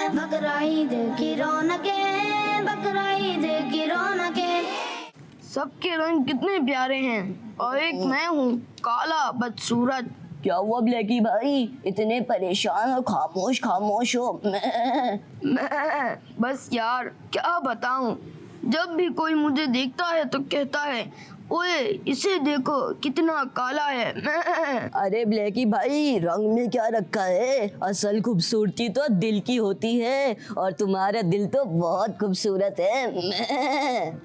बकरा ईद की रौनकें, बकरा ईद की रौनकें। सबके रंग कितने प्यारे हैं और एक मैं हूँ काला बदसूरत। क्या हुआ ब्लैकी भाई, इतने परेशान और खामोश खामोश हो? मैं बस यार क्या बताऊं, जब भी कोई मुझे देखता है तो कहता है ओए इसे देखो कितना काला है। अरे ब्लैकी भाई, रंग में क्या रखा है? असल खूबसूरती तो दिल की होती है और तुम्हारा दिल तो बहुत खूबसूरत है।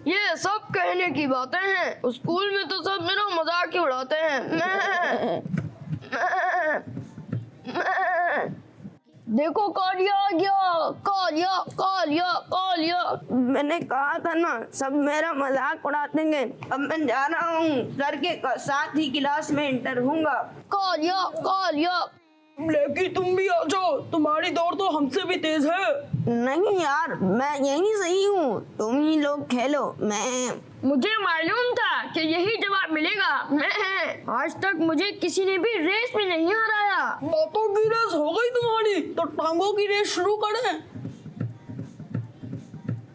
ये सब कहने की बातें हैं, स्कूल में तो सब मेरा मजाक ही उड़ाते हैं। देखो कालिया आ गया, कालिया कालिया कालिया। मैंने कहा था ना सब मेरा मजाक उड़ाते हैं। अब मैं जा रहा हूँ, सर के साथ ही क्लास में इंटर होऊंगा। कालिया कालिया। ब्लैकी तुम भी आ जाओ, तुम्हारी दौड़ तो हमसे भी तेज है। नहीं यार, मैं यही सही हूँ, तुम ही लोग खेलो। मुझे मालूम था कि यही जवाब मिलेगा। आज तक मुझे किसी ने भी रेस में नहीं हराया। बातों की रेस हो गई तुम्हारी, तो टांगों की रेस शुरू करें।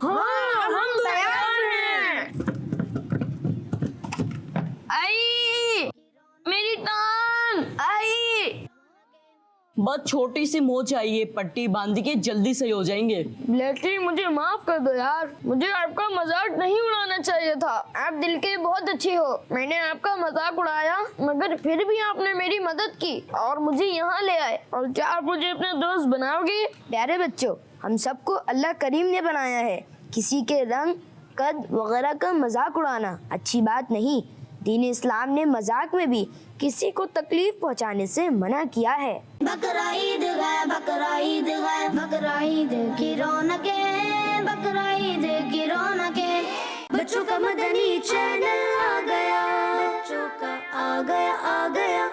हाँ, हम तैयार हैं। आई मेरी टांग आई। बस छोटी सी मोच चाहिए, पट्टी बांध के जल्दी सही हो जाएंगे। ब्लैकी मुझे माफ कर दो यार, मुझे आपका मजाक नहीं उड़ाना चाहिए था। आप दिल के बहुत अच्छे हो, मैंने आपका मजाक उड़ाया मगर फिर भी आपने मेरी मदद की और मुझे यहाँ ले आए। और क्या आप मुझे अपने दोस्त बनाओगे? प्यारे बच्चों, हम सबको अल्लाह करीम ने बनाया है, किसी के रंग कद वगैरह का मजाक उड़ाना अच्छी बात नहीं। दीन इस्लाम ने मजाक में भी किसी को तकलीफ पहुंचाने से मना किया है। बकरा ईद है, बकरा ईद है, बकरा ईद की रौनकें, बकरा ईद की रौनकें। बच्चों का मदनी चैनल आ गया, बच्चों का आ गया आ गया।